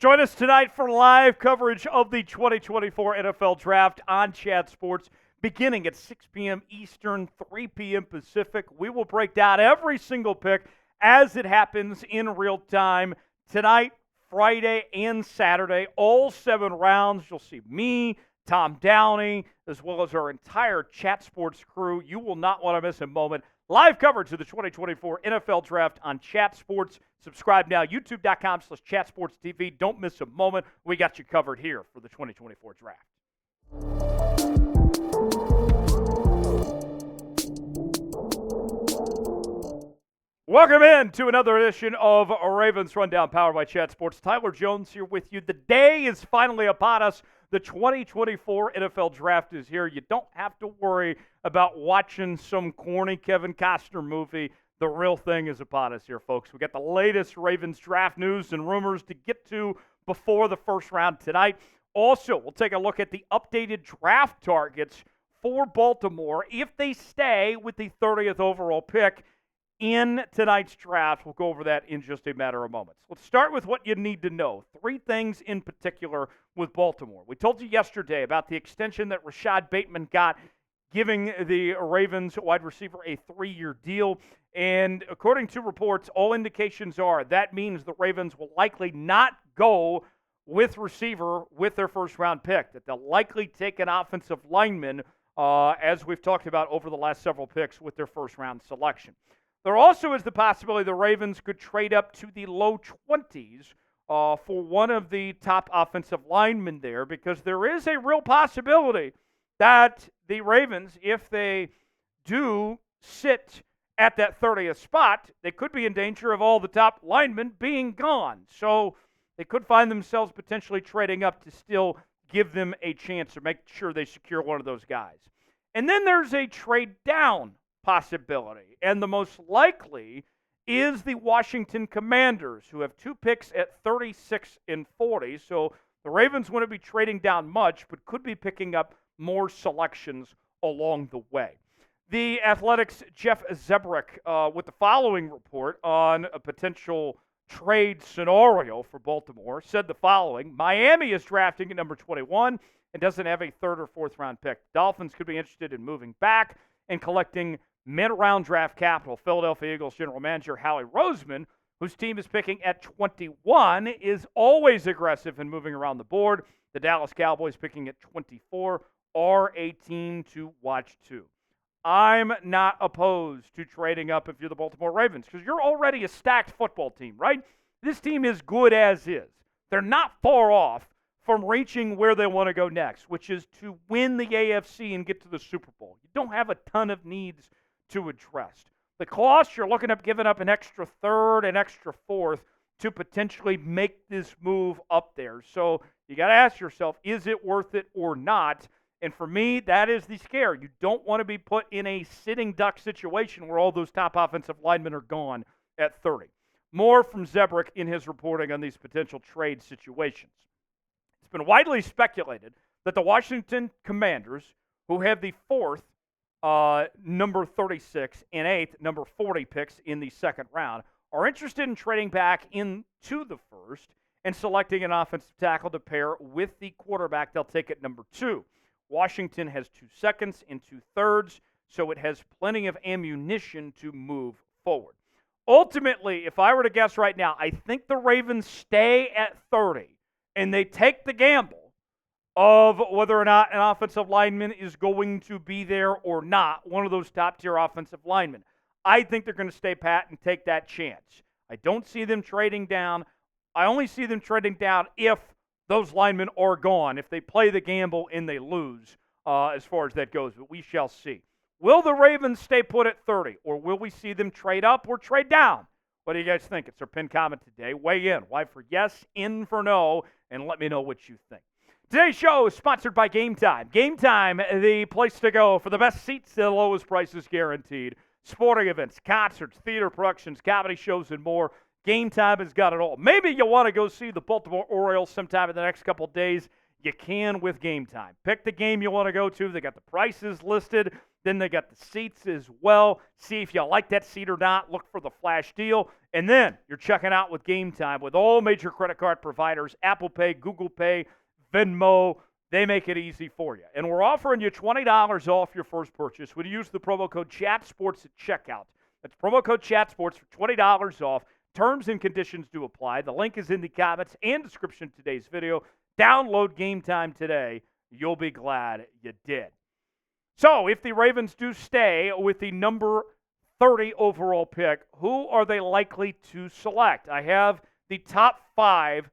Join us tonight for live coverage of the 2024 NFL Draft on Chat Sports, beginning at 6 p.m. Eastern, 3 p.m. Pacific. We will break down every single pick as it happens in real time tonight, Friday, and Saturday. All 7 rounds. You'll see me, Tom Downey, as well as our entire Chat Sports crew. You will not want to miss a moment. Live coverage of the 2024 NFL Draft on Chat Sports. Subscribe now, youtube.com/chatsportstv. Don't miss a moment. We got you covered here for the 2024 Draft. Welcome in to another edition of Ravens Rundown, powered by Chat Sports. Tyler Jones here with you. The day is finally upon us. The 2024 NFL Draft is here. You don't have to worry about watching some corny Kevin Costner movie. The real thing is upon us here, folks. We got the latest Ravens draft news and rumors to get to before the first round tonight. Also, we'll take a look at the updated draft targets for Baltimore if they stay with the 30th overall pick in tonight's draft. We'll go over that in just a matter of moments. Let's start with what you need to know. 3 things in particular with Baltimore. We told you yesterday about the extension that Rashard Bateman got, giving the Ravens wide receiver a 3-year deal. And according to reports, all indications are that means the Ravens will likely not go with receiver with their first-round pick, that they'll likely take an offensive lineman, as we've talked about over the last several picks with their first-round selection. There also is the possibility the Ravens could trade up to the low 20s for one of the top offensive linemen there, because there is a real possibility that the Ravens, if they do sit at that 30th spot, they could be in danger of all the top linemen being gone. So they could find themselves potentially trading up to still give them a chance to make sure they secure one of those guys. And then there's a trade down possibility, and the most likely is the Washington Commanders, who have 2 picks at 36 and 40. So the Ravens wouldn't be trading down much, but could be picking up more selections along the way. The Athletic's Jeff Zebrick with the following report on a potential trade scenario for Baltimore said the following: Miami is drafting at number 21 and doesn't have a 3rd or 4th round pick. Dolphins could be interested in moving back and collecting mid-round draft capital. Philadelphia Eagles general manager Howie Roseman, whose team is picking at 21, is always aggressive in moving around the board. The Dallas Cowboys picking at 24 are a team to watch too. I'm not opposed to trading up if you're the Baltimore Ravens, because you're already a stacked football team, right? This team is good as is. They're not far off from reaching where they want to go next, which is to win the AFC and get to the Super Bowl. You don't have a ton of needs to address. The cost, you're looking at giving up an extra 3rd, an extra 4th to potentially make this move up there. So you got to ask yourself, is it worth it or not? And for me, that is the scare. You don't want to be put in a sitting duck situation where all those top offensive linemen are gone at 30. More from Zebrick in his reporting on these potential trade situations. It's been widely speculated that the Washington Commanders, who have the 4th, number 36, and 8th, number 40 picks in the 2nd round, are interested in trading back into the 1st and selecting an offensive tackle to pair with the quarterback they'll take at number 2. Washington has 2 seconds and 2 thirds, so it has plenty of ammunition to move forward. Ultimately, if I were to guess right now, I think the Ravens stay at 30, and they take the gamble of whether or not an offensive lineman is going to be there or not, one of those top-tier offensive linemen. I think they're going to stay pat and take that chance. I don't see them trading down. I only see them trading down if those linemen are gone, if they play the gamble and they lose as far as that goes. But we shall see. Will the Ravens stay put at 30, or will we see them trade up or trade down? What do you guys think? It's our pinned comment today. Weigh in. Y for yes, in for no, and let me know what you think. Today's show is sponsored by Game Time. Game Time, the place to go for the best seats at the lowest prices guaranteed. Sporting events, concerts, theater productions, comedy shows, and more. Game Time has got it all. Maybe you want to go see the Baltimore Orioles sometime in the next couple of days. You can with Game Time. Pick the game you want to go to. They got the prices listed. Then they got the seats as well. See if you like that seat or not. Look for the flash deal. And then you're checking out with Game Time with all major credit card providers, Apple Pay, Google Pay, Venmo. They make it easy for you. And we're offering you $20 off your first purchase when you use the promo code ChatSports at checkout. That's promo code ChatSports for $20 off. Terms and conditions do apply. The link is in the comments and description of today's video. Download Game Time today. You'll be glad you did. So, if the Ravens do stay with the number 30 overall pick, who are they likely to select? I have the top 5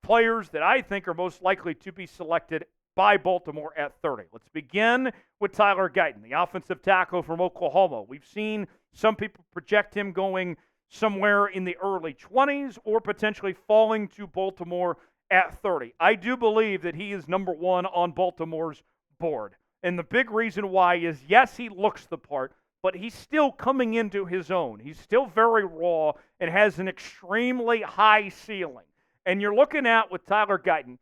players that I think are most likely to be selected by Baltimore at 30. Let's begin with Tyler Guyton, the offensive tackle from Oklahoma. We've seen some people project him going somewhere in the early 20s or potentially falling to Baltimore at 30. I do believe that he is number 1 on Baltimore's board. And the big reason why is, yes, he looks the part, but he's still coming into his own. He's still very raw and has an extremely high ceiling. And you're looking at, with Tyler Guyton,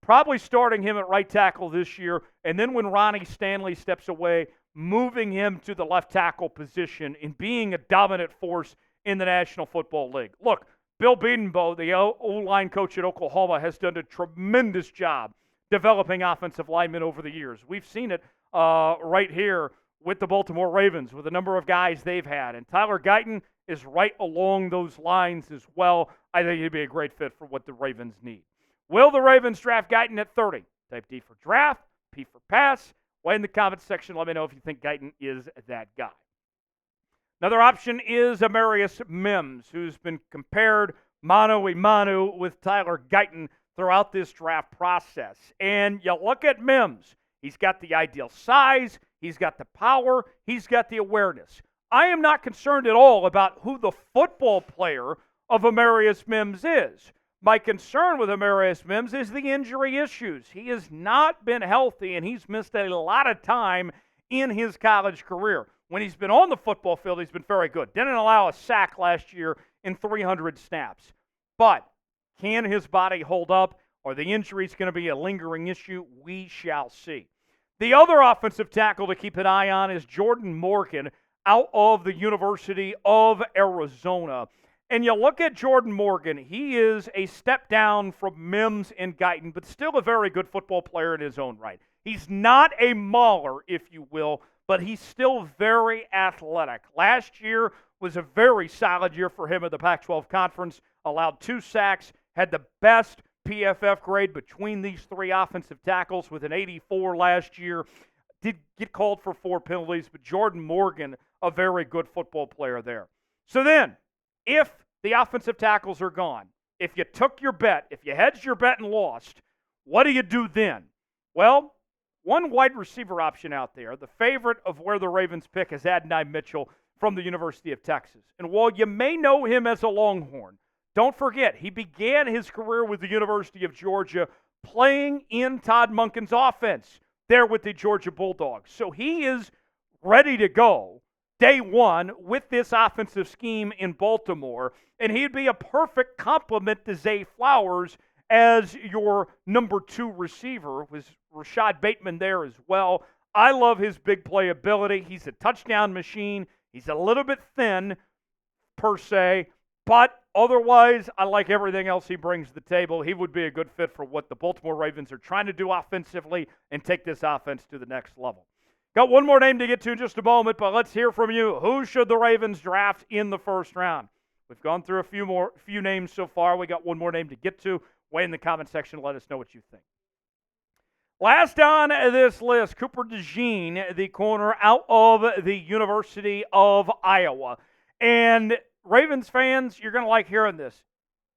probably starting him at right tackle this year, and then when Ronnie Stanley steps away, moving him to the left tackle position and being a dominant force in the National Football League. Look, Bill Bedenbaugh, the O-line coach at Oklahoma, has done a tremendous job developing offensive linemen over the years. We've seen it right here with the Baltimore Ravens, with a number of guys they've had. And Tyler Guyton is right along those lines as well. I think he'd be a great fit for what the Ravens need. Will the Ravens draft Guyton at 30? Type D for draft, P for pass. Write in the comments section. Let me know if you think Guyton is that guy. Another option is Amarius Mims, who's been compared mano a mano with Tyler Guyton throughout this draft process. And you look at Mims, he's got the ideal size, he's got the power, he's got the awareness. I am not concerned at all about who the football player of Amarius Mims is. My concern with Amarius Mims is the injury issues. He has not been healthy, and he's missed a lot of time in his college career. When he's been on the football field, he's been very good. Didn't allow a sack last year in 300 snaps. But can his body hold up? Are the injuries going to be a lingering issue? We shall see. The other offensive tackle to keep an eye on is Jordan Morgan out of the University of Arizona. And you look at Jordan Morgan, he is a step down from Mims and Guyton, but still a very good football player in his own right. He's not a mauler, if you will, but he's still very athletic. Last year was a very solid year for him at the Pac-12 Conference, allowed 2 sacks, had the best PFF grade between these 3 offensive tackles with an 84 last year. Did get called for 4 penalties, but Jordan Morgan, a very good football player there. So then, if the offensive tackles are gone, if you took your bet, if you hedged your bet and lost, what do you do then? Well, one wide receiver option out there, the favorite of where the Ravens pick, is Adonai Mitchell from the University of Texas. And while you may know him as a Longhorn, don't forget, he began his career with the University of Georgia playing in Todd Monken's offense there with the Georgia Bulldogs. So he is ready to go day one with this offensive scheme in Baltimore, and he'd be a perfect complement to Zay Flowers as your number 2 receiver, with Rashard Bateman there as well. I love his big play ability. He's a touchdown machine. He's a little bit thin, per se, but otherwise, I like everything else he brings to the table. He would be a good fit for what the Baltimore Ravens are trying to do offensively and take this offense to the next level. Got one more name to get to in just a moment, but let's hear from you. Who should the Ravens draft in the first round? We've gone through a few names so far. We got one more name to get to. Weigh in the comment section. Let us know what you think. Last on this list, Cooper DeJean, the corner out of the University of Iowa. And Ravens fans, you're going to like hearing this.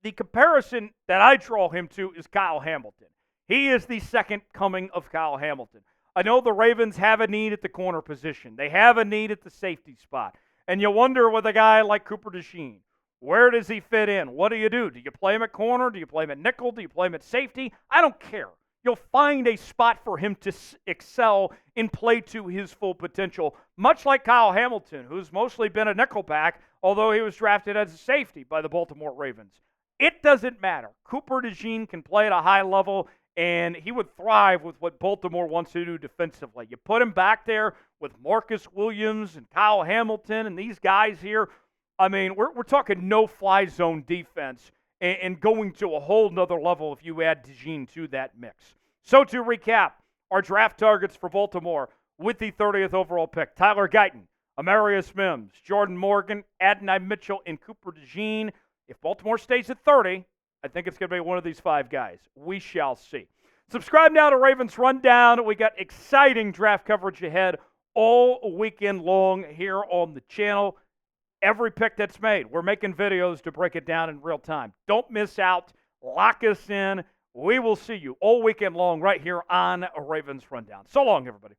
The comparison that I draw him to is Kyle Hamilton. He is the second coming of Kyle Hamilton. I know the Ravens have a need at the corner position. They have a need at the safety spot. And you wonder with a guy like Cooper DeJean, where does he fit in? What do? Do you play him at corner? Do you play him at nickel? Do you play him at safety? I don't care. You'll find a spot for him to excel and play to his full potential, much like Kyle Hamilton, who's mostly been a nickelback, although he was drafted as a safety by the Baltimore Ravens. It doesn't matter. Cooper DeJean can play at a high level, and he would thrive with what Baltimore wants to do defensively. You put him back there with Marcus Williams and Kyle Hamilton and these guys here. I mean, we're talking no-fly zone defense and going to a whole nother level if you add DeJean to that mix. So to recap, our draft targets for Baltimore with the 30th overall pick: Tyler Guyton, Amarius Mims, Jordan Morgan, Adonai Mitchell, and Cooper DeJean. If Baltimore stays at 30, I think it's going to be one of these 5 guys. We shall see. Subscribe now to Ravens Rundown. We got exciting draft coverage ahead all weekend long here on the channel. Every pick that's made, we're making videos to break it down in real time. Don't miss out. Lock us in. We will see you all weekend long right here on Ravens Rundown. So long, everybody.